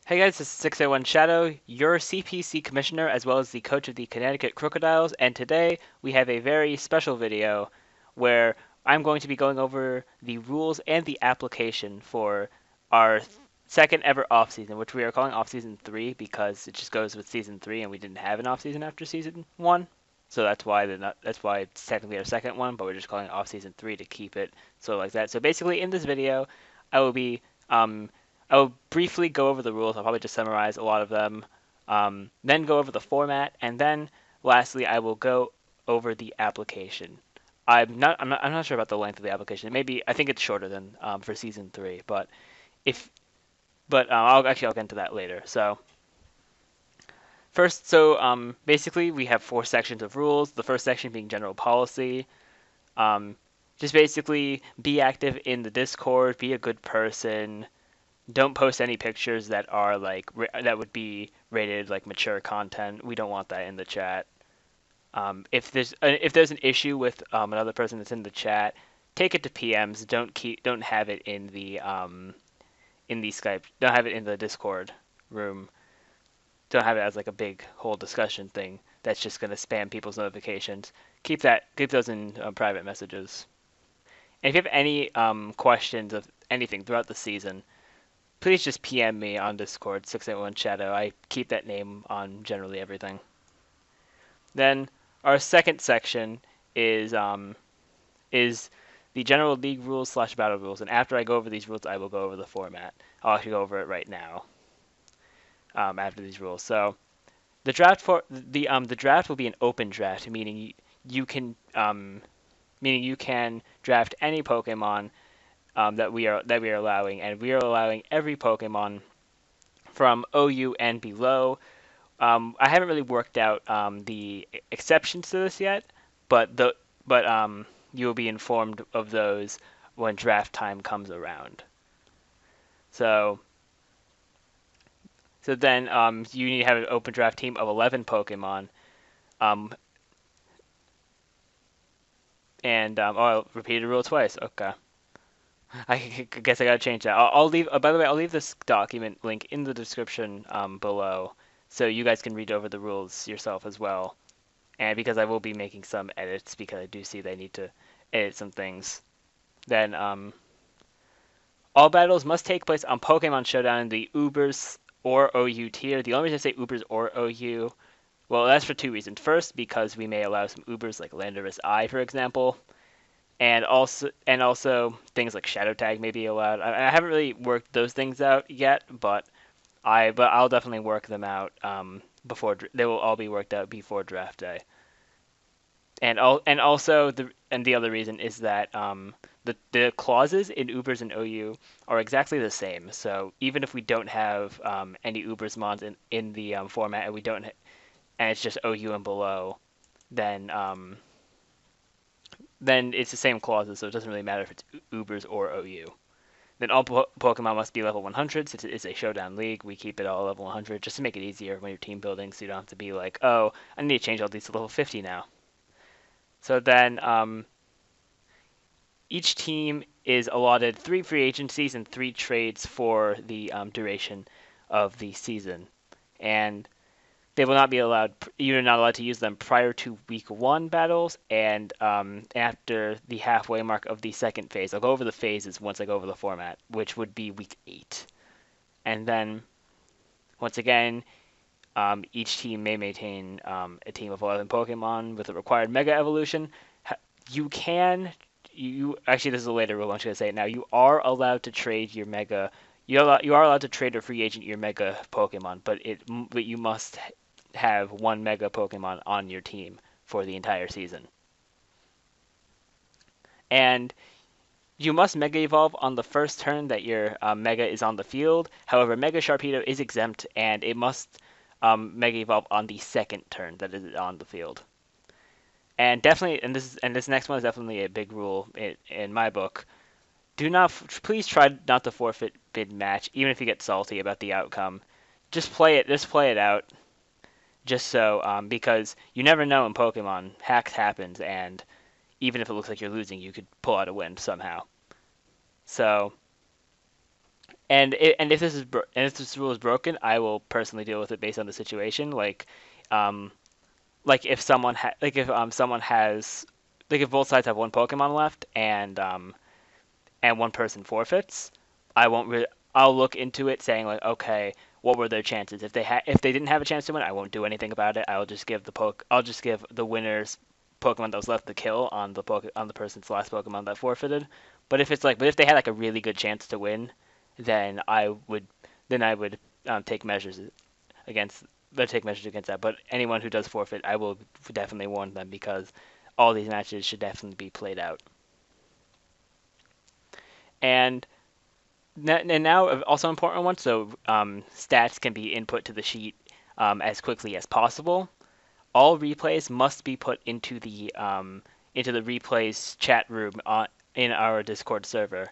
Hey guys, this is 601 Shadow, your CPC commissioner as well as the coach of the Connecticut Crocodiles, and today we have a very special video where I'm going to be going over the rules and the application for our second ever off season, which we are calling off season 3 because it just goes with season 3 and we didn't have an off season after season 1. So that's why it's technically our second one, but we're just calling it off season 3 to keep it sort of like that. So basically in this video, I will be um, I'll briefly go over the rules. I'll probably just summarize a lot of them, then go over the format, and then lastly, I will go over the application. I'm not sure about the length of the application. Maybe I think it's shorter than for season 3, but if I'll get into that later. So first, basically we have 4 sections of rules. The first section being general policy. Um, just basically be active in the Discord, be a good person, don't post any pictures that are like that would be rated like mature content. We don't want that in the chat. If there's an issue with another person that's in the chat, take it to PMs. Don't have it in the Skype. Don't have it in the Discord room. Don't have it as like a big whole discussion thing that's just gonna spam people's notifications. Keep those in private messages. And if you have any questions of anything throughout the season, please just PM me on Discord, 681 Shadow. I keep that name on generally everything. Then our second section is the general league rules slash battle rules, and after I go over these rules, I will go over the format. I'll actually go over it right now. After these rules, so the draft will be an open draft, meaning you can draft any Pokemon that we are allowing, and we are allowing every Pokemon from OU and below. I haven't really worked out the exceptions to this yet, but you will be informed of those when draft time comes around. So then you need to have an open draft team of 11 Pokemon. I'll repeat the rule twice. Okay. I guess I gotta change that. I'll leave. By the way, I'll leave this document link in the description below, so you guys can read over the rules yourself as well. And because I will be making some edits, because I do see they need to edit some things, then all battles must take place on Pokemon Showdown in the Ubers or OU tier. The only reason I say Ubers or OU, well, that's for 2 reasons. First, because we may allow some Ubers like Landorus I, for example, and also things like Shadow Tag may be allowed. I haven't really worked those things out yet, but I'll definitely work them out before they will all be worked out before draft day. And also the other reason is that the clauses in Ubers and OU are exactly the same. So even if we don't have any Ubers mons in the format, and we don't and it's just OU and below, then it's the same clauses, so it doesn't really matter if it's Ubers or OU. Then all Pokemon must be level 100 since it is a showdown league. We keep it all level 100 just to make it easier when you're team building, so you don't have to be like, oh, I need to change all these to level 50 now. So then each team is allotted 3 free agencies and 3 trades for the duration of the season. And they will not be allowed, you're not allowed to use them prior to week 1 battles and after the halfway mark of the second phase. I'll go over the phases once I go over the format, which would be week 8. And then, once again, each team may maintain a team of 11 Pokemon with a required Mega Evolution. You actually, this is a later rule. I'm just gonna say it now. You are allowed to trade your Mega. You are allowed to trade or free agent your Mega Pokemon, but you must have 1 Mega Pokemon on your team for the entire season. And you must Mega Evolve on the first turn that your Mega is on the field. However, Mega Sharpedo is exempt, and it must Mega Evolve on the second turn that is on the field. And definitely, this next one is definitely a big rule in my book. Please try not to forfeit mid-match, even if you get salty about the outcome. Just play it out. Just so, because you never know in Pokemon, hacks happens, and even if it looks like you're losing, you could pull out a win somehow. So, and if and if this rule is broken, I will personally deal with it based on the situation. Um, like if someone has like if both sides have one Pokemon left and one person forfeits, I won't re- I'll look into it saying like, okay, what were their chances? If they didn't have a chance to win, I won't do anything about it. I'll just give the winner's Pokemon that was left to kill on on the person's last Pokemon that forfeited. But if they had like a really good chance to win, then I would take measures against take measures against that. But anyone who does forfeit, I will definitely warn them because all these matches should definitely be played out. And now also important one. So stats can be input to the sheet as quickly as possible. All replays must be put into the replays chat room in our Discord server.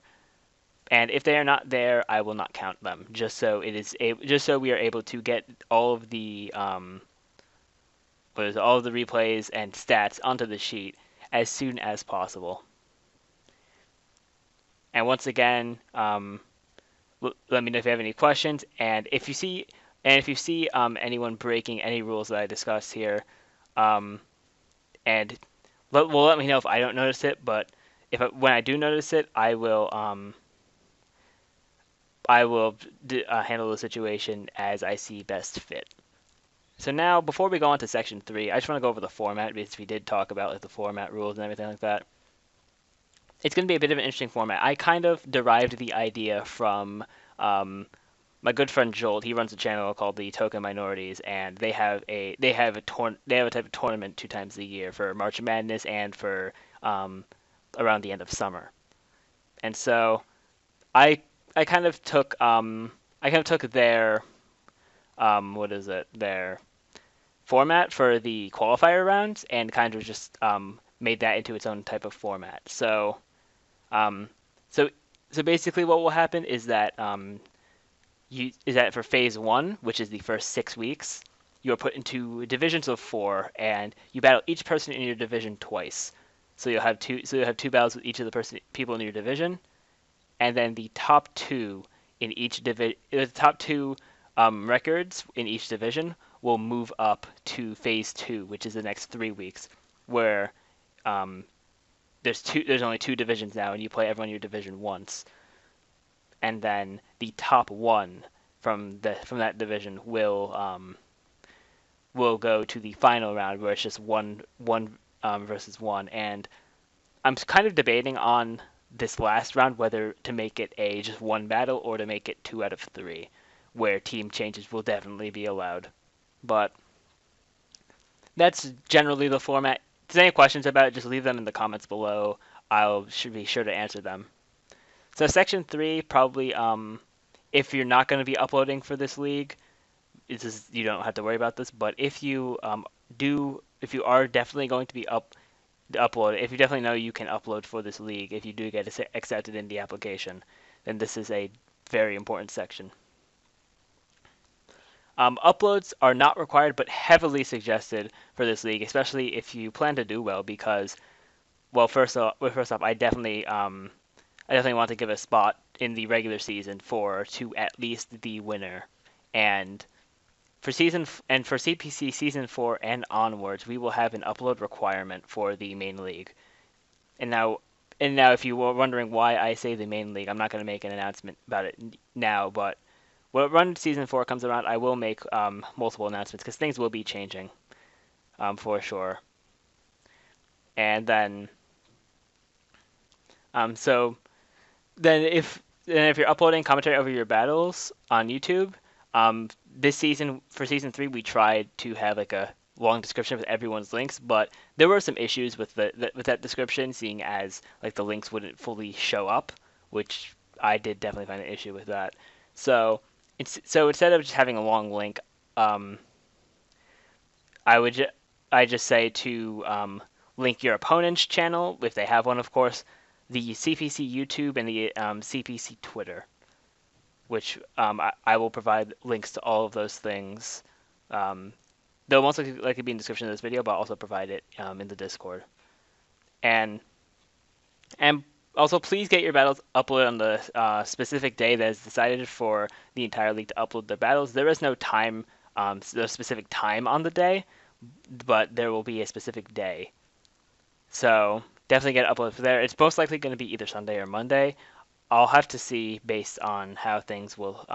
And if they are not there, I will not count them. Just so we are able to get all of the replays and stats onto the sheet as soon as possible. And once again, let me know if you have any questions. If you see anyone breaking any rules that I discussed here, um, and let me know if I don't notice it. But when I do notice it, I will handle the situation as I see best fit. So now, before we go on to section 3, I just want to go over the format because we did talk about like the format rules and everything like that. It's going to be a bit of an interesting format. I kind of derived the idea from my good friend Joel. He runs a channel called the Token Minorities, and they have a type of tournament 2 times a year for March Madness and for around the end of summer. And so I I kind of took their what is it their format for the qualifier rounds and kind of just made that into its own type of format. Um, so so basically, what will happen is that for phase one, which is the first 6 weeks, you are put into divisions of 4, and you battle each person in your division twice. So you'll have two battles with each of the people in your division, and then the top two records in each division will move up to phase two, which is the next 3 weeks, where um, there's only 2 divisions now, and you play everyone in your division once, and then the top one from that division will go to the final round where it's just one versus one. And I'm kind of debating on this last round whether to make it a just one battle or to make it 2 out of 3, where team changes will definitely be allowed. But that's generally the format. If there's any questions about it, just leave them in the comments below. Should be sure to answer them. So section 3, probably if you're not going to be uploading for this league, you don't have to worry about this. But if you are definitely going to be upload, if you definitely know you can upload for this league, if you do get accepted in the application, then this is a very important section. Uploads are not required, but heavily suggested for this league, especially if you plan to do well. Because, well, first off, I definitely want to give a spot in the regular season to at least the winner, and for CPC season 4 and onwards, we will have an upload requirement for the main league. And now, if you were wondering why I say the main league, I'm not going to make an announcement about it now. But when season 4 comes around, I will make multiple announcements because things will be changing, for sure. And then, so then if you're uploading commentary over your battles on YouTube, this season for season 3 we tried to have like a long description with everyone's links, but there were some issues with with that description, seeing as like the links wouldn't fully show up, which I did definitely find an issue with that. So instead of just having a long link, um, I just say to link your opponent's channel if they have one, of course, the CPC YouTube and the CPC Twitter, which I will provide links to all of those things. They'll most likely be in the description of this video, but I'll also provide it in the Discord. And and Also, please get your battles uploaded on the specific day that is decided for the entire league to upload their battles. There is no time, no specific time on the day, but there will be a specific day. So definitely get it uploaded for there. It's most likely going to be either Sunday or Monday. I'll have to see based on how things will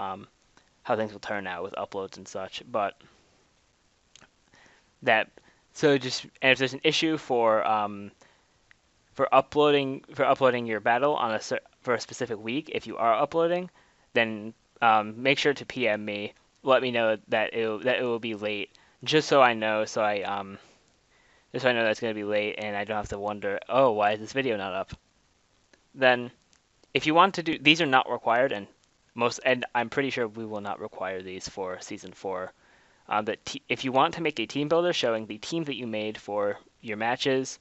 turn out with uploads and such. But that so just and if there's an issue for uploading your battle on for a specific week, if you are uploading, then make sure to PM me. Let me know that it will be late, just so I know. Just so I know that's going to be late, and I don't have to wonder, oh, why is this video not up? Then, if you want to do, these are not required, and I'm pretty sure we will not require these for season 4. If you want to make a team builder showing the team that you made for your matches,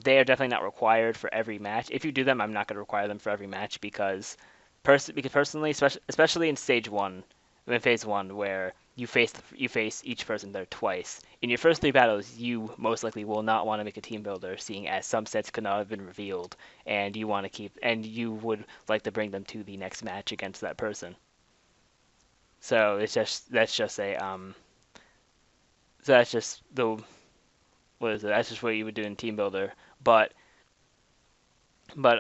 they are definitely not required for every match. If you do them, I'm not going to require them for every match because personally, especially in stage 1, in phase 1, where you face each person there twice. In your first 3 battles, you most likely will not want to make a team builder, seeing as some sets could not have been revealed, and you would like to bring them to the next match against that person. So that's just the what is it? That's just what you would do in team builder. But but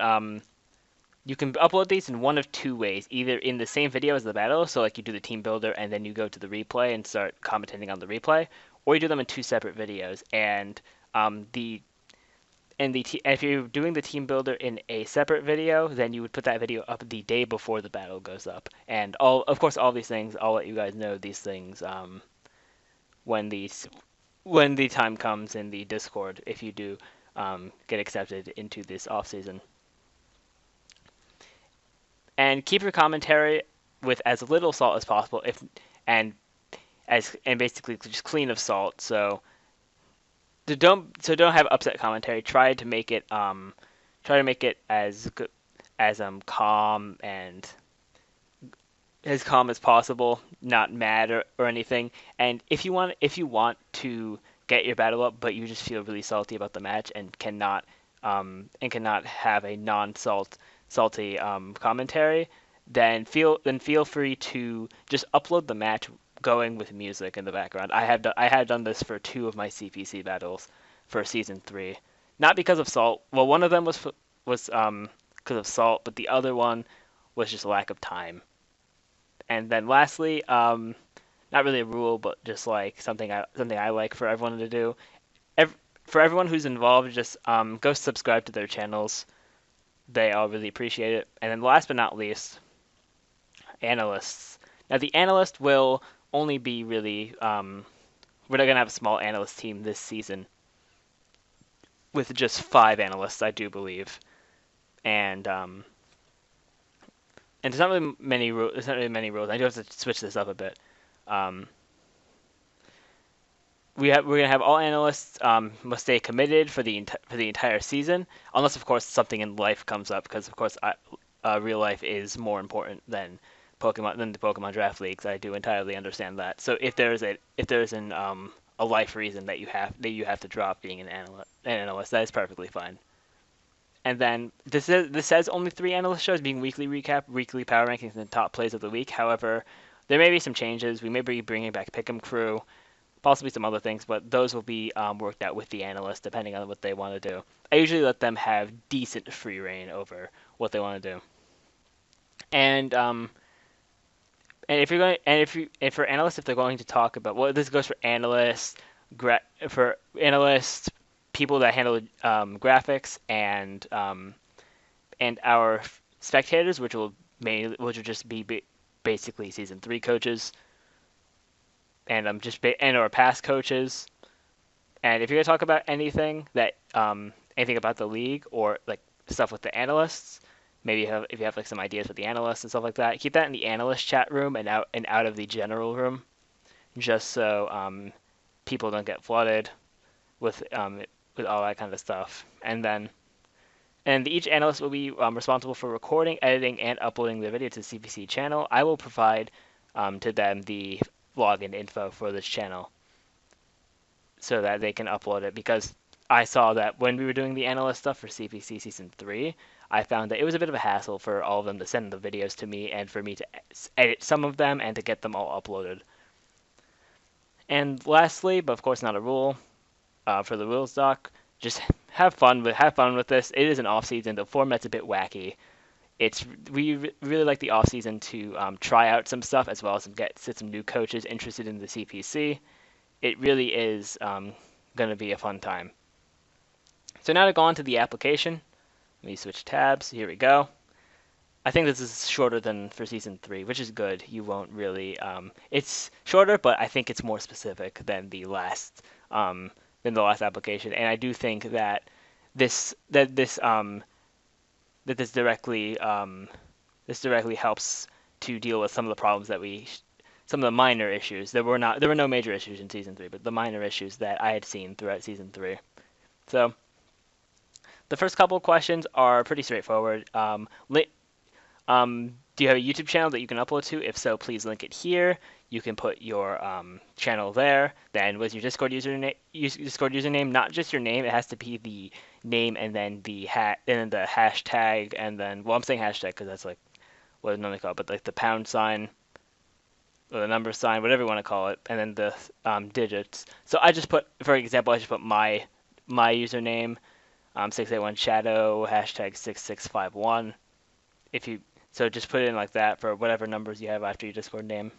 you can upload these in one of 2 ways, either in the same video as the battle, so like you do the team builder and then you go to the replay and start commentating on the replay, or you do them in 2 separate videos. And if you're doing the team builder in a separate video, then you would put that video up the day before the battle goes up. And of course, all these things, I'll let you guys know these things when when the time comes in the Discord, if you do get accepted into this off season. And keep your commentary with as little salt as possible, and and basically just clean of salt. So don't have upset commentary. Try to make it as good as calm and as calm as possible, not mad or anything. And if you want to get your battle up, but you just feel really salty about the match and cannot have a salty commentary, then feel free to just upload the match going with music in the background. I had done this for 2 of my CPC battles for season 3, not because of salt. Well, one of them was because of salt, but the other one was just lack of time. And then lastly, not really a rule, but just like something I like for everyone to do. For everyone who's involved, just go subscribe to their channels. They all really appreciate it. And then last but not least, analysts. Now the analyst will only be really we're not gonna have a small analyst team this season with just 5 analysts, I do believe. And there's not really many rules. There's not really many rules. I do have to switch this up a bit. We're gonna have all analysts must stay committed for the entire season, unless of course something in life comes up, because of course real life is more important than the Pokemon Draft Leagues. I do entirely understand that. So if there's a life reason that you have to drop being an analyst, that is perfectly fine. And then this says only 3 analyst shows, being weekly recap, weekly power rankings, and top plays of the week. However, there may be some changes. We may be bringing back Pick'em Crew, possibly some other things, but those will be worked out with the analyst depending on what they want to do. I usually let them have decent free reign over what they want to do. And if you're going, if for analysts, if they're going to talk about, well, this goes for analysts, people that handle graphics, and our spectators, which will just be basically season 3 coaches, and and our past coaches. And if you're gonna talk about anything anything about the league or like stuff with the analysts, maybe if you have like some ideas with the analysts and stuff like that, keep that in the analyst chat room and out of the general room, just so people don't get flooded with all that kind of stuff. And each analyst will be responsible for recording, editing, and uploading the video to the CPC channel. I will provide to them the login info for this channel so that they can upload it, because I saw that when we were doing the analyst stuff for CPC Season 3, I found that it was a bit of a hassle for all of them to send the videos to me and for me to edit some of them and to get them all uploaded. And lastly, but of course not a rule, for the rules doc, just have fun with this. It is an off season. The format's a bit wacky. We really like the off season to try out some stuff as well as get some new coaches interested in the CPC. It really is going to be a fun time. So now to go on to the application. Let me switch tabs. Here we go. I think this is shorter than for season 3, which is good. You won't really. It's shorter, but I think it's more specific than the last application. And I do think that this that this that this directly helps to deal with some of the problems that some of the minor issues. There were no major issues in season 3, but the minor issues that I had seen throughout season 3. So the first couple of questions are pretty straightforward. Do you have a YouTube channel that you can upload to? If so, please link it here. You can put your channel there. Then was your Discord username, not just your name. It has to be the name and then the hashtag and then, well, I'm saying hashtag because that's like what I normally call it, but like the pound sign or the number sign, whatever you want to call it, and then the digits. So I just put, for example, my username, 681 shadow hashtag 6651. So just put it in like that for whatever numbers you have after your Discord name.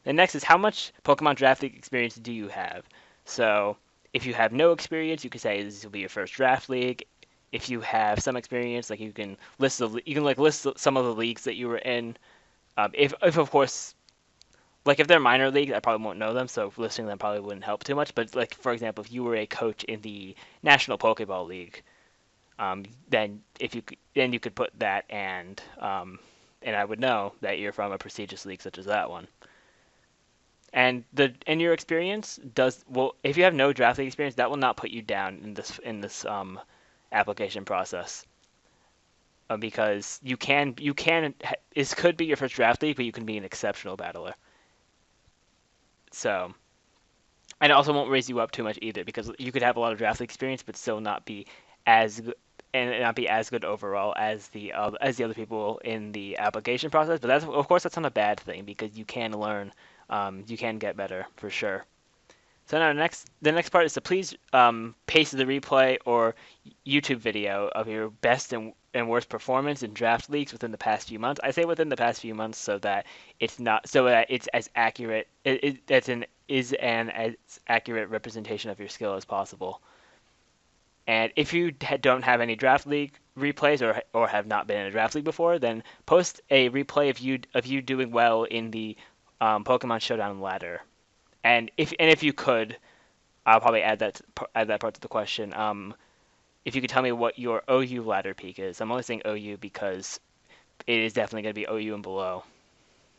Then next is how much Pokemon Draft League experience do you have? So if you have no experience, you can say this will be your first Draft League. If you have some experience, like you can list some of the leagues that you were in. If of course, like if they're minor leagues, I probably won't know them, so listing them probably wouldn't help too much. But like for example, if you were a coach in the National Pokeball League, then you could put that and I would know that you're from a prestigious league such as that one. And your experience if you have no draft league experience, that will not put you down in this application process. Because this could be your first draft league, but you can be an exceptional battler. So, and it also won't raise you up too much either, because you could have a lot of draft league experience, but still not be as good overall as the other people in the application process. But that's not a bad thing, because you can learn, you can get better for sure. So now the next part is to please paste the replay or YouTube video of your best and worst performance in draft leagues within the past few months. I say within the past few months so that it's as accurate. Is an as accurate representation of your skill as possible. And if you don't have any draft league replays or have not been in a draft league before, then post a replay of you doing well in the Pokemon Showdown ladder. And if you could, I'll probably add that part to the question. If you could tell me what your OU ladder peak is. I'm only saying OU because it is definitely going to be OU and below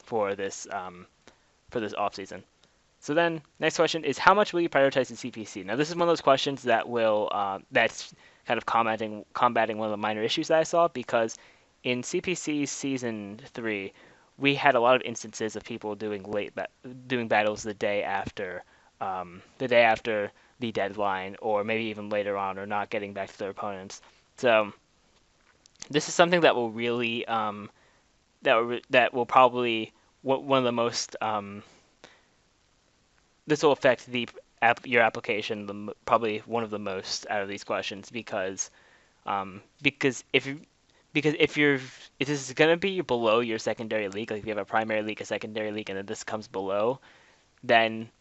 for this off season. So then, next question is how much will you prioritize the CPC? Now, this is one of those questions that that's kind of combating one of the minor issues that I saw, because in CPC season 3, we had a lot of instances of people doing battles the day after the deadline, or maybe even later on, or not getting back to their opponents. So this is something that will really that will probably one of the most this will affect your application probably one of the most out of these questions, because if this is going to be below your secondary league, like if you have a primary league, a secondary league, and then this comes below, then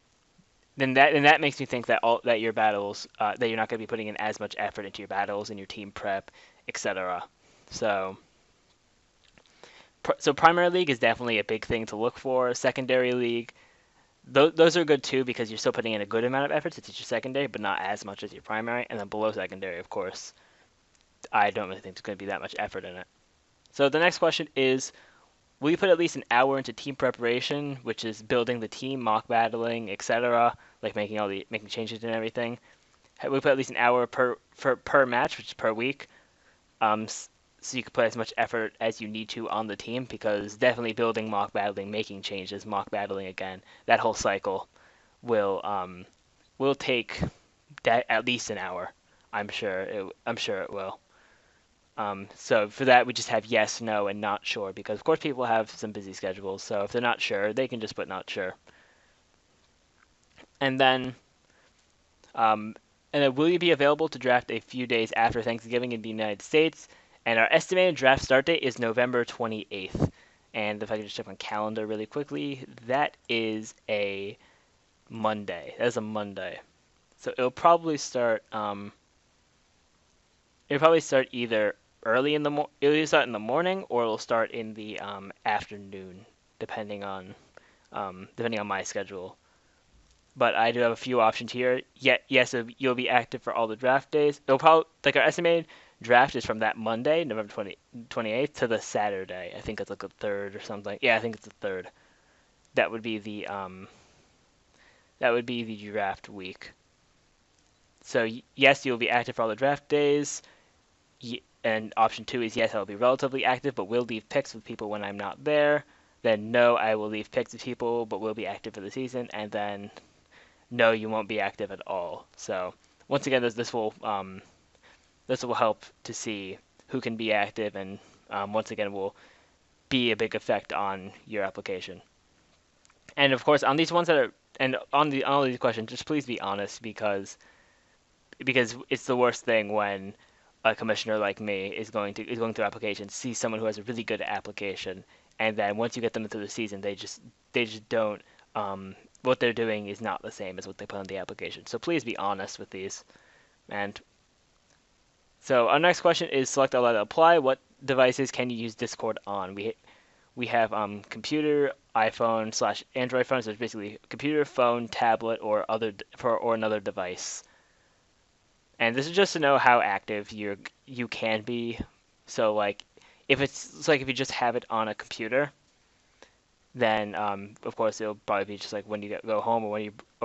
that makes me think that your battles that you're not going to be putting in as much effort into your battles and your team prep, etc. So primary league is definitely a big thing to look for. Secondary league, those are good too, because you're still putting in a good amount of effort to teach your secondary, but not as much as your primary. And then below secondary, of course, I don't really think there's going to be that much effort in it. So the next question is, will you put at least an hour into team preparation, which is building the team, mock battling, etc., like making changes and everything? Will you put at least an hour per match, which is per week? So you can put as much effort as you need to on the team, because definitely building mock battling, making changes, mock battling again, that whole cycle will take that at least an hour. I'm sure it will. So for that, we just have yes, no, and not sure, because of course people have some busy schedules. So if they're not sure, they can just put not sure. And then, um, will you be available to draft a few days after Thanksgiving in the United States? And our estimated draft start date is November 28th. And if I could just check my calendar really quickly, that is a Monday. That is a Monday. So it'll probably start either it'll either start in the morning or it'll start in the afternoon, depending on my schedule. But I do have a few options here. Yes, you'll be active for all the draft days. It'll probably like our estimated draft is from that Monday, November 28th, to the Saturday. I think it's like the third or something. Yeah, I think it's the third. That would be the draft week. So yes, you'll be active for all the draft days. And option 2 is yes, I'll be relatively active, but will leave picks with people when I'm not there. Then no, I will leave picks with people, but will be active for the season. And then no, you won't be active at all. So once again, this will help to see who can be active, and once again will be a big effect on your application. And of course, on these ones that are and on all these questions, just please be honest, because it's the worst thing when a commissioner like me is going through applications, sees someone who has a really good application, and then once you get them into the season, they just don't. What they're doing is not the same as what they put on the application. So please be honest with these. And so our next question is select allow to apply. What devices can you use Discord on? We have computer, iPhone / Android phones. So it's basically computer, phone, tablet, or another device. And this is just to know how active you can be. So like if you just have it on a computer, then of course it'll probably be just like when you go home, or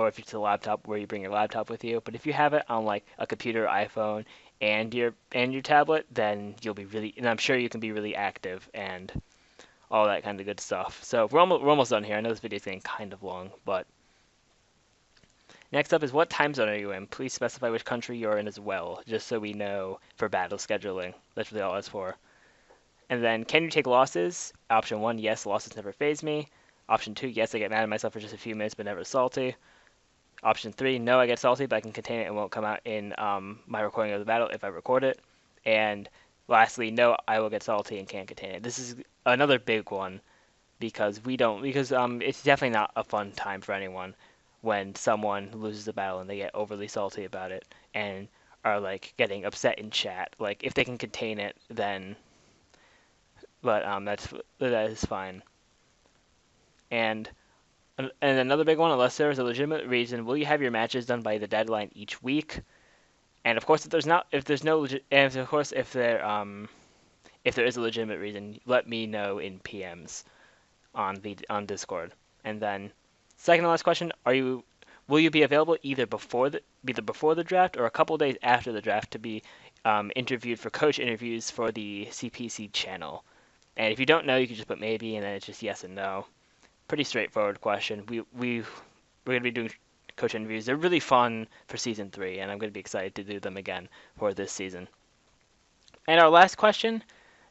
if it's a laptop where you bring your laptop with you. But if you have it on like a computer, iPhone, and your tablet, then and I'm sure you can be really active and all that kind of good stuff. So we're almost done here. I know this video is getting kind of long, but next up is what time zone are you in? Please specify which country you're in as well, just so we know for battle scheduling. That's really all it's for. And then, can you take losses? Option 1, yes, losses never faze me. Option 2, yes, I get mad at myself for just a few minutes but never salty. Option 3, no, I get salty but I can contain it and won't come out in my recording of the battle if I record it. And lastly, no, I will get salty and can't contain it. This is another big one because it's definitely not a fun time for anyone when someone loses a battle and they get overly salty about it and are like getting upset in chat. Like if they can contain it, then that is fine. And another big one, unless there is a legitimate reason, will you have your matches done by the deadline each week? And of course, if there is a legitimate reason, let me know in PMs on Discord. And then, second to last question, will you be available either before the draft or a couple days after the draft to be interviewed for coach interviews for the CPC channel? And if you don't know, you can just put maybe, and then it's just yes and no. Pretty straightforward question. We're gonna be doing coach interviews. They're really fun for season 3, and I'm gonna be excited to do them again for this season. And our last question: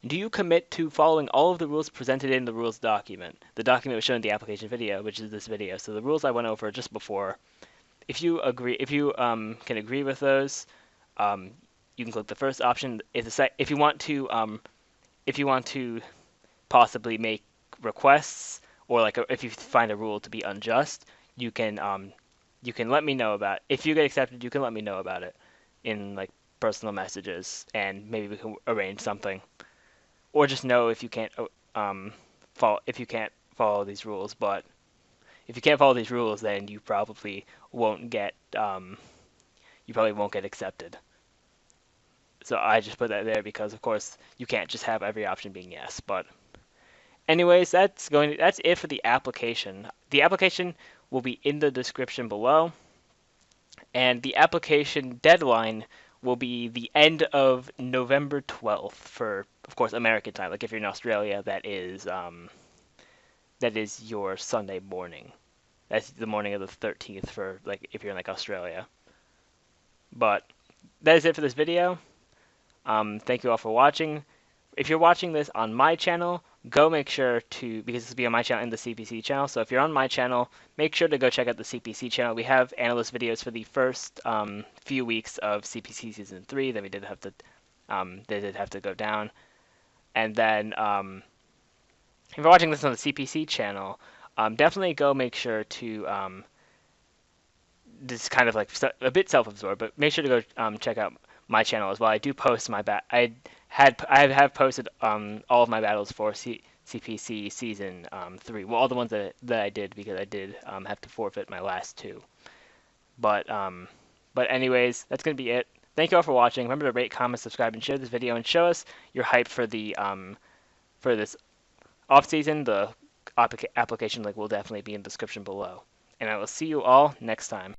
do you commit to following all of the rules presented in the rules document? The document was shown in the application video, which is this video. So the rules I went over just before. If you can agree with those, you can click the first option. If you want to possibly make requests, or if you find a rule to be unjust, you can let me know about it. If you get accepted, you can let me know about it in like personal messages, and maybe we can arrange something. Or just know if you can't follow these rules. But if you can't follow these rules, then you probably won't get accepted. So I just put that there because, of course, you can't just have every option being yes. But anyways, that's it for the application. The application will be in the description below, and the application deadline will be the end of November 12th for, of course, American time. Like if you're in Australia, that is your Sunday morning. That's the morning of the 13th for like if you're in like Australia. But that is it for this video. Thank you all for watching. If you're watching this on my channel, go make sure to, because this will be on my channel and the CPC channel, so if you're on my channel, make sure to go check out the CPC channel. We have analyst videos for the first few weeks of CPC Season 3, then they did have to go down. And then if you're watching this on the CPC channel, definitely go make sure to, this is kind of like a bit self-absorbed, but make sure to go check out my channel as well. I do post my I have posted all of my battles for CPC Season 3. Well, all the ones that I did, because I did have to forfeit my last two. But anyways, that's gonna be it. Thank you all for watching. Remember to rate, comment, subscribe, and share this video, and show us your hype for the for this off season. The application link will definitely be in the description below. And I will see you all next time.